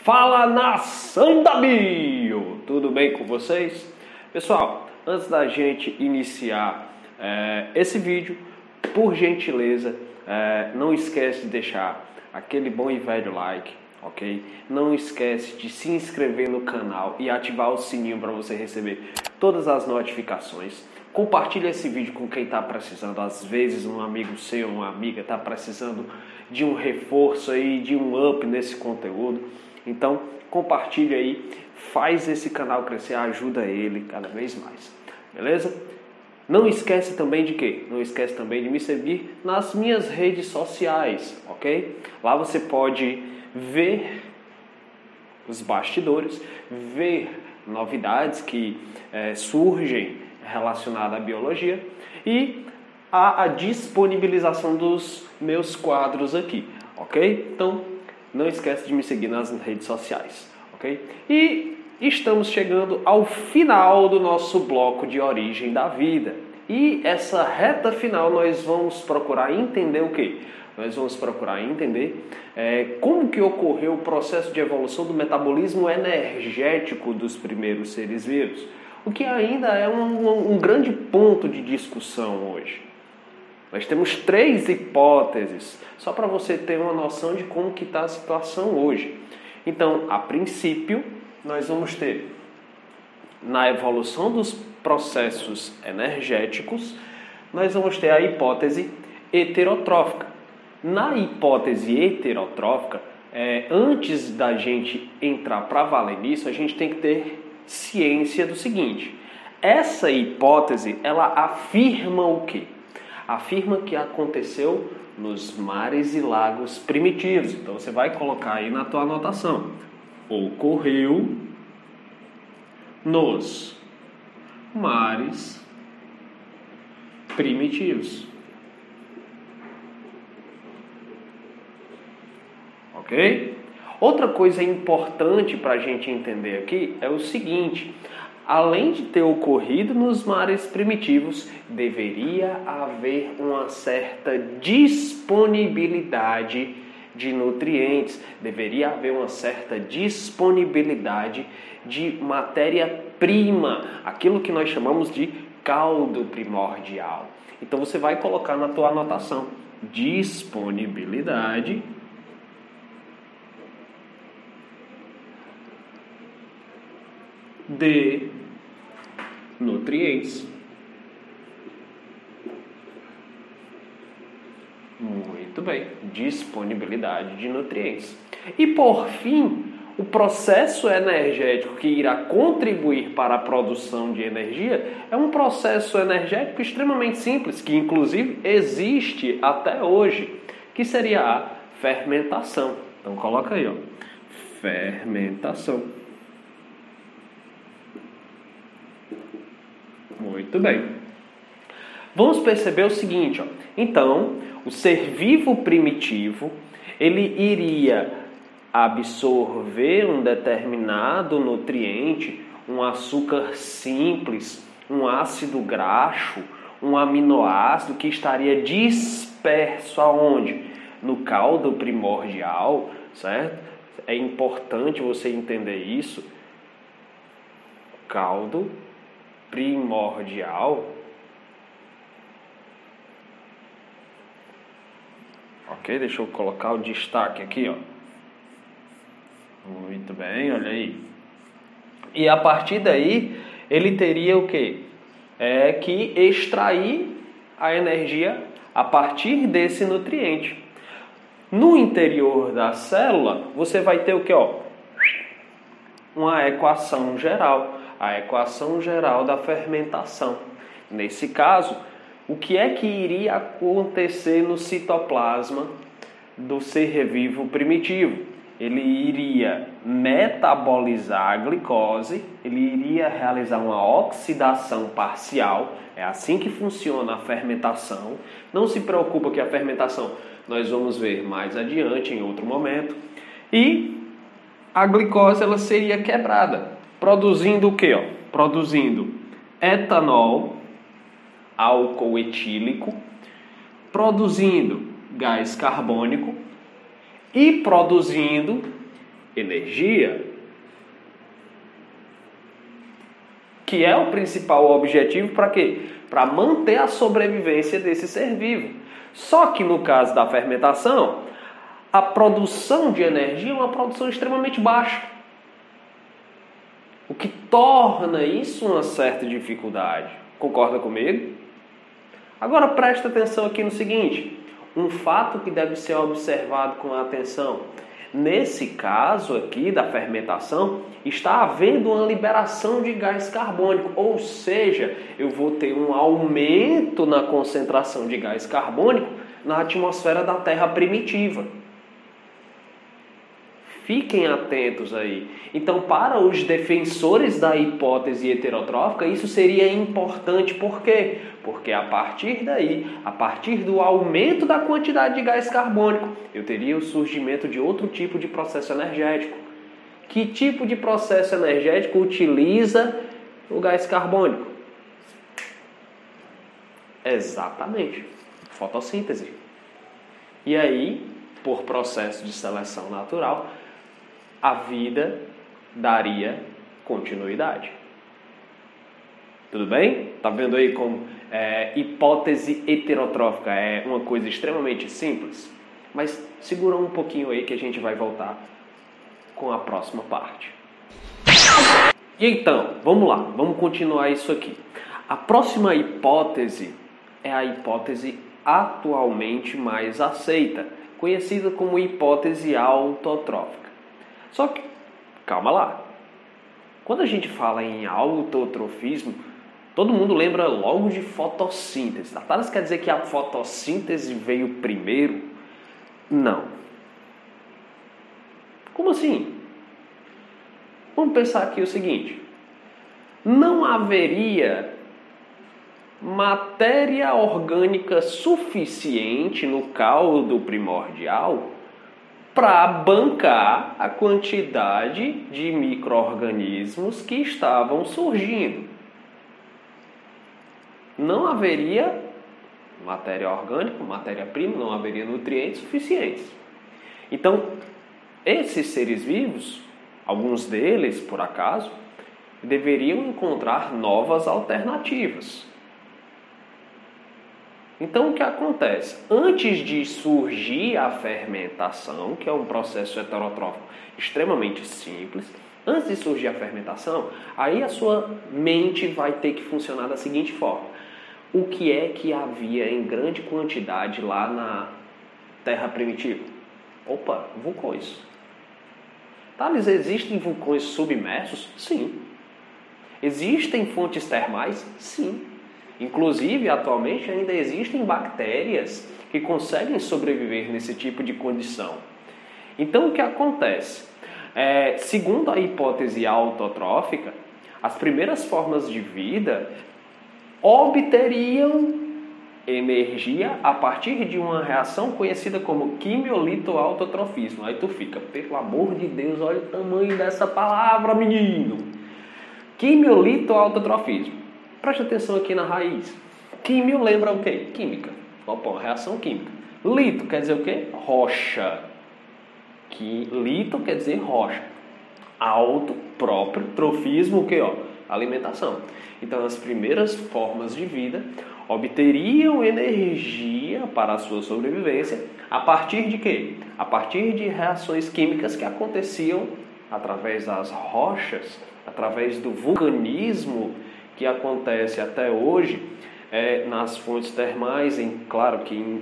Fala, nação da Bio! Tudo bem com vocês? Pessoal, antes da gente iniciar esse vídeo, por gentileza, não esquece de deixar aquele bom e velho like, ok? Não esquece de se inscrever no canal e ativar o sininho para você receber todas as notificações. Compartilhe esse vídeo com quem está precisando. Às vezes um amigo seu, uma amiga está precisando de um reforço aí, de um up nesse conteúdo. Então compartilhe aí, faz esse canal crescer, ajuda ele cada vez mais, beleza? Não esquece também de quê? Não esquece também de me seguir nas minhas redes sociais, ok? Lá você pode ver os bastidores, ver novidades que surgem relacionadas à biologia e a disponibilização dos meus quadros aqui, ok? Então, não esquece de me seguir nas redes sociais, ok? E estamos chegando ao final do nosso bloco de origem da vida. E essa reta final nós vamos procurar entender o quê? Nós vamos procurar entender como que ocorreu o processo de evolução do metabolismo energético dos primeiros seres vivos. O que ainda é um grande ponto de discussão hoje. Nós temos 3 hipóteses, só para você ter uma noção de como que está a situação hoje. Então, a princípio, nós vamos ter, na evolução dos processos energéticos, nós vamos ter a hipótese heterotrófica. Na hipótese heterotrófica, antes da gente entrar para valer nisso, a gente tem que ter ciência do seguinte. Essa hipótese, ela afirma o quê? Afirma que aconteceu nos mares e lagos primitivos. Então você vai colocar aí na tua anotação. Ocorreu nos mares primitivos. Ok? Outra coisa importante para a gente entender aqui é o seguinte. Além de ter ocorrido nos mares primitivos, deveria haver uma certa disponibilidade de nutrientes, deveria haver uma certa disponibilidade de matéria-prima, aquilo que nós chamamos de caldo primordial. Então você vai colocar na tua anotação, disponibilidade de nutrientes. Muito bem, disponibilidade de nutrientes. E por fim, o processo energético que irá contribuir para a produção de energia é um processo energético extremamente simples, que inclusive existe até hoje, que seria a fermentação. Então coloca aí, ó, fermentação. Muito bem. Vamos perceber o seguinte, ó. Então, o ser vivo primitivo, ele iria absorver um determinado nutriente, um açúcar simples, um ácido graxo, um aminoácido que estaria disperso aonde? No caldo primordial, certo? É importante você entender isso. Caldo primordial. Ok, deixa eu colocar o destaque aqui, ó. Muito bem, olha aí. E a partir daí, ele teria o quê? Que extrair a energia a partir desse nutriente. No interior da célula, você vai ter o quê, ó? Uma equação geral. A equação geral da fermentação. Nesse caso, o que é que iria acontecer no citoplasma do ser vivo primitivo? Ele iria metabolizar a glicose, ele iria realizar uma oxidação parcial. É assim que funciona a fermentação. Não se preocupa que a fermentação nós vamos ver mais adiante, em outro momento. E a glicose ela seria quebrada. Produzindo o quê? Produzindo etanol, álcool etílico, produzindo gás carbônico e produzindo energia, que é o principal objetivo para quê? Para manter a sobrevivência desse ser vivo. Só que no caso da fermentação, a produção de energia é uma produção extremamente baixa. O que torna isso uma certa dificuldade. Concorda comigo? Agora presta atenção aqui no seguinte, um fato que deve ser observado com atenção. Nesse caso aqui da fermentação, está havendo uma liberação de gás carbônico, ou seja, eu vou ter um aumento na concentração de gás carbônico na atmosfera da Terra primitiva. Fiquem atentos aí. Então, para os defensores da hipótese heterotrófica, isso seria importante. Por quê? Porque a partir daí, a partir do aumento da quantidade de gás carbônico, eu teria o surgimento de outro tipo de processo energético. Que tipo de processo energético utiliza o gás carbônico? Exatamente, fotossíntese. E aí, por processo de seleção natural, a vida daria continuidade. Tudo bem? Tá vendo aí como hipótese heterotrófica é uma coisa extremamente simples? Mas segura um pouquinho aí que a gente vai voltar com a próxima parte. E então, vamos lá, vamos continuar isso aqui. A próxima hipótese é a hipótese atualmente mais aceita, conhecida como hipótese autotrófica. Só que, calma lá, quando a gente fala em autotrofismo, todo mundo lembra logo de fotossíntese. Tartaras quer dizer que a fotossíntese veio primeiro? Não. Como assim? Vamos pensar aqui o seguinte, não haveria matéria orgânica suficiente no caldo primordial para bancar a quantidade de micro-organismos que estavam surgindo. Não haveria matéria orgânica, matéria-prima, não haveria nutrientes suficientes. Então, esses seres vivos, alguns deles, por acaso, deveriam encontrar novas alternativas. Então, o que acontece? Antes de surgir a fermentação, que é um processo heterotrófico extremamente simples, antes de surgir a fermentação, aí a sua mente vai ter que funcionar da seguinte forma. O que é que havia em grande quantidade lá na Terra primitiva? Opa, vulcões. Thales, existem vulcões submersos? Sim. Existem fontes termais? Sim. Inclusive, atualmente, ainda existem bactérias que conseguem sobreviver nesse tipo de condição. Então, o que acontece? Segundo a hipótese autotrófica, as primeiras formas de vida obteriam energia a partir de uma reação conhecida como quimiolito-autotrofismo. Aí tu fica, pelo amor de Deus, olha o tamanho dessa palavra, menino! Quimiolito-autotrofismo. Preste atenção aqui na raiz. Químio lembra o quê? Química. Opa, uma reação química. Lito quer dizer o quê? Rocha. Lito quer dizer rocha. Auto, próprio, trofismo, o quê? Alimentação. Então, as primeiras formas de vida obteriam energia para a sua sobrevivência a partir de quê? A partir de reações químicas que aconteciam através das rochas, através do vulcanismo que acontece até hoje nas fontes termais, claro que em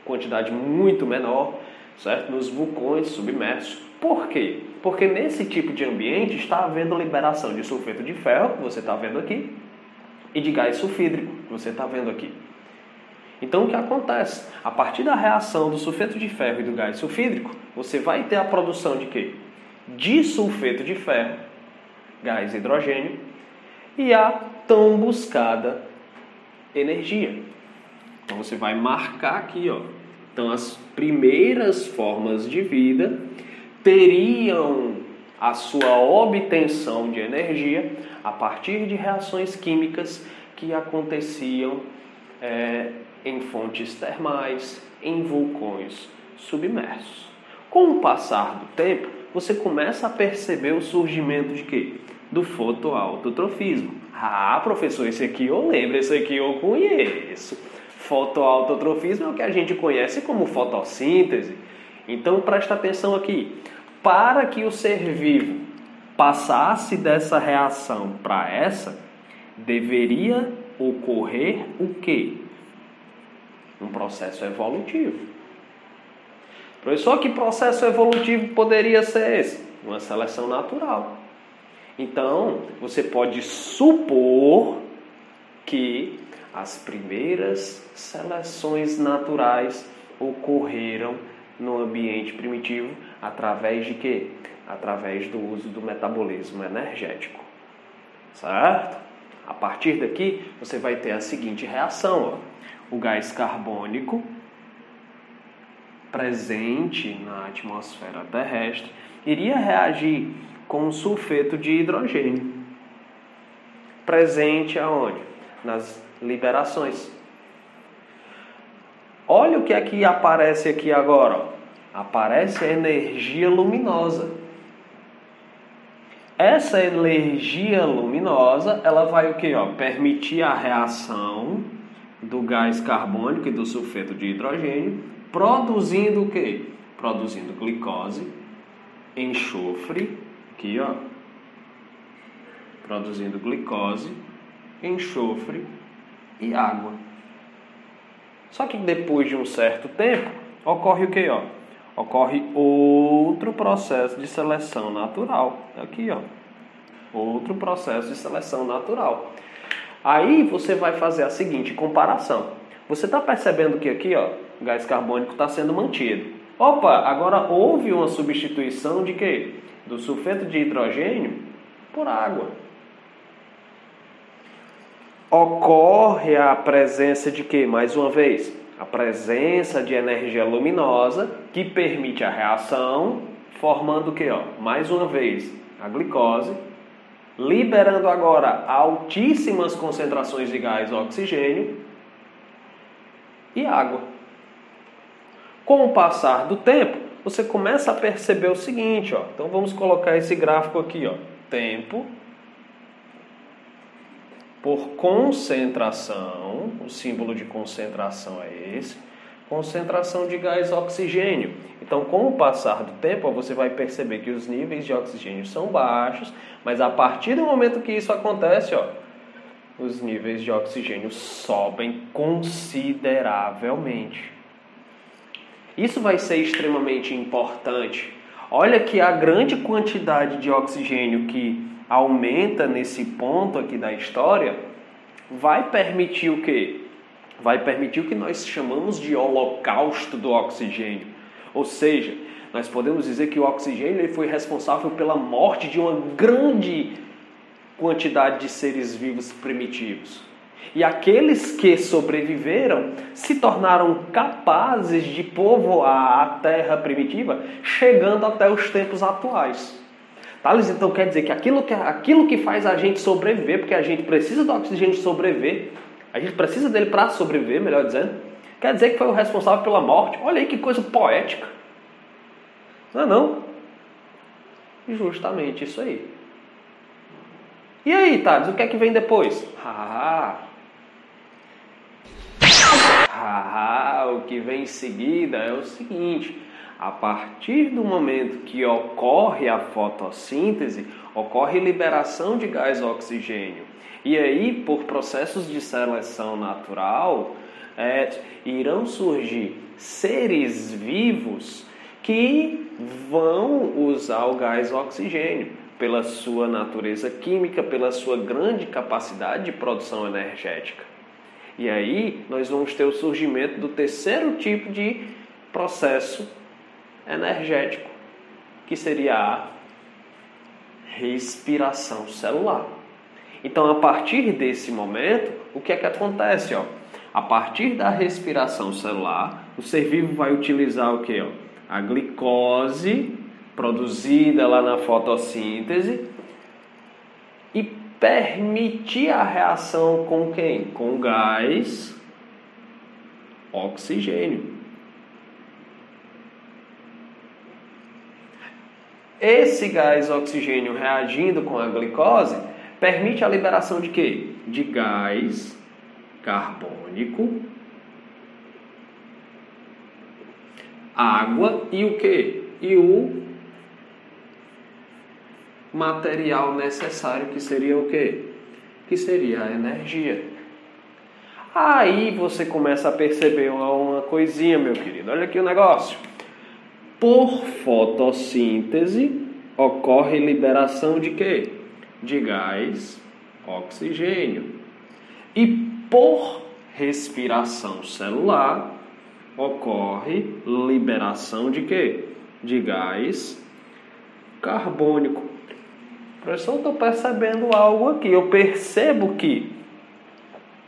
quantidade muito menor, certo? Nos vulcões submersos. Por quê? Porque nesse tipo de ambiente está havendo liberação de sulfeto de ferro, que você está vendo aqui, e de gás sulfídrico, que você está vendo aqui. Então o que acontece? A partir da reação do sulfeto de ferro e do gás sulfídrico, você vai ter a produção de quê? De sulfeto de ferro, gás hidrogênio, e a tão buscada energia. Então você vai marcar aqui, Então as primeiras formas de vida teriam a sua obtenção de energia a partir de reações químicas que aconteciam em fontes termais, em vulcões submersos. Com o passar do tempo, você começa a perceber o surgimento de quê? Do fotoautotrofismo. Ah, professor, esse aqui eu lembro, esse aqui eu conheço. Fotoautotrofismo é o que a gente conhece como fotossíntese. Então presta atenção aqui. Para que o ser vivo passasse dessa reação para essa, deveria ocorrer o quê? Um processo evolutivo. Professor, que processo evolutivo poderia ser esse? Uma seleção natural. Então, você pode supor que as primeiras seleções naturais ocorreram no ambiente primitivo através de quê? Através do uso do metabolismo energético. Certo? A partir daqui, você vai ter a seguinte reação. Ó. O gás carbônico presente na atmosfera terrestre iria reagir com o sulfeto de hidrogênio. Presente aonde? Nas liberações. Olha o que é que aparece aqui agora. Ó. Aparece a energia luminosa. Essa energia luminosa, ela vai o quê? Ó? Permitir a reação do gás carbônico e do sulfeto de hidrogênio, produzindo o quê? Produzindo glicose, enxofre, aqui ó, produzindo glicose, enxofre e água. Só que depois de um certo tempo, ocorre o quê? Ó? Ocorre outro processo de seleção natural. Aqui, ó. Outro processo de seleção natural. Aí você vai fazer a seguinte comparação. Você está percebendo que aqui, ó, o gás carbônico está sendo mantido. Opa, agora houve uma substituição de quê? Do sulfeto de hidrogênio por água. Ocorre a presença de quê? Mais uma vez, a presença de energia luminosa que permite a reação, formando o quê? Ó? Mais uma vez, a glicose, liberando agora altíssimas concentrações de gás oxigênio e água. Com o passar do tempo, você começa a perceber o seguinte, ó. Então vamos colocar esse gráfico aqui, ó. Tempo por concentração, o símbolo de concentração é esse, concentração de gás oxigênio. Então, com o passar do tempo, ó, você vai perceber que os níveis de oxigênio são baixos, mas a partir do momento que isso acontece, ó, os níveis de oxigênio sobem consideravelmente. Isso vai ser extremamente importante. Olha que a grande quantidade de oxigênio que aumenta nesse ponto aqui da história vai permitir o quê? Vai permitir o que nós chamamos de holocausto do oxigênio. Ou seja, nós podemos dizer que o oxigênio ele foi responsável pela morte de uma grande quantidade de seres vivos primitivos. E aqueles que sobreviveram se tornaram capazes de povoar a terra primitiva, chegando até os tempos atuais. Thales, então quer dizer que aquilo que faz a gente sobreviver, porque a gente precisa do oxigênio sobreviver, a gente precisa dele para sobreviver, melhor dizendo, quer dizer que foi o responsável pela morte. Olha aí que coisa poética. Não é não? Justamente isso aí. E aí, Thales, o que é que vem depois? O que vem em seguida é o seguinte: a partir do momento que ocorre a fotossíntese, ocorre liberação de gás oxigênio. E aí, por processos de seleção natural, irão surgir seres vivos que vão usar o gás oxigênio pela sua natureza química, pela sua grande capacidade de produção energética. E aí nós vamos ter o surgimento do terceiro tipo de processo energético, que seria a respiração celular. Então, a partir desse momento, o que é que acontece? Ó? A partir da respiração celular, o ser vivo vai utilizar o quê? Ó? A glicose produzida lá na fotossíntese e permitir a reação com quem? Com gás oxigênio. Esse gás oxigênio reagindo com a glicose permite a liberação de quê? De gás carbônico, água e o quê? E o material necessário, que seria o quê? Que seria a energia. Aí você começa a perceber uma coisinha, meu querido. Olha aqui o negócio. Por fotossíntese, ocorre liberação de quê? De gás oxigênio. E por respiração celular, ocorre liberação de quê? De gás carbônico. Professor, eu estou percebendo algo aqui. Eu percebo que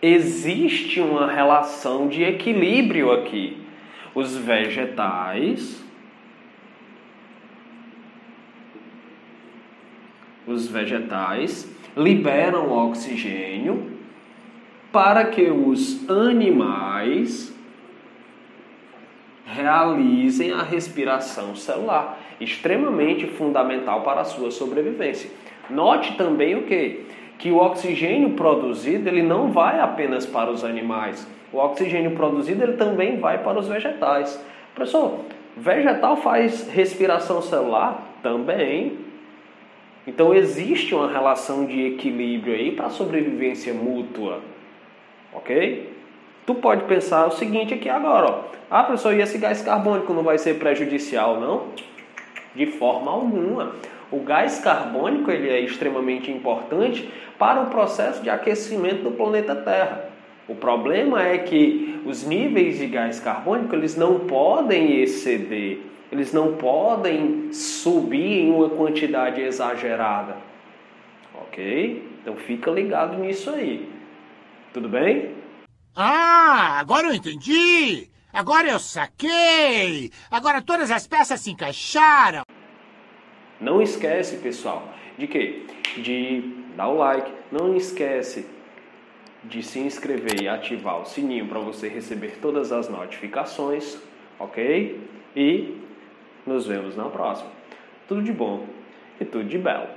existe uma relação de equilíbrio aqui. Os vegetais liberam oxigênio para que os animais realizem a respiração celular, extremamente fundamental para a sua sobrevivência. Note também o quê? Que o oxigênio produzido ele não vai apenas para os animais. O oxigênio produzido ele também vai para os vegetais. Professor, vegetal faz respiração celular? Também. Então existe uma relação de equilíbrio aí para a sobrevivência mútua. Ok? Tu pode pensar o seguinte aqui agora, ó. Ah, professor, e esse gás carbônico não vai ser prejudicial, não? De forma alguma. O gás carbônico ele é extremamente importante para o processo de aquecimento do planeta Terra. O problema é que os níveis de gás carbônico eles não podem exceder, eles não podem subir em uma quantidade exagerada. Ok? Então fica ligado nisso aí. Tudo bem? Ah, agora eu entendi! Agora eu saquei! Agora todas as peças se encaixaram! Não esquece, pessoal, de quê? De dar o like. Não esquece de se inscrever e ativar o sininho para você receber todas as notificações, ok? E nos vemos na próxima. Tudo de bom e tudo de belo.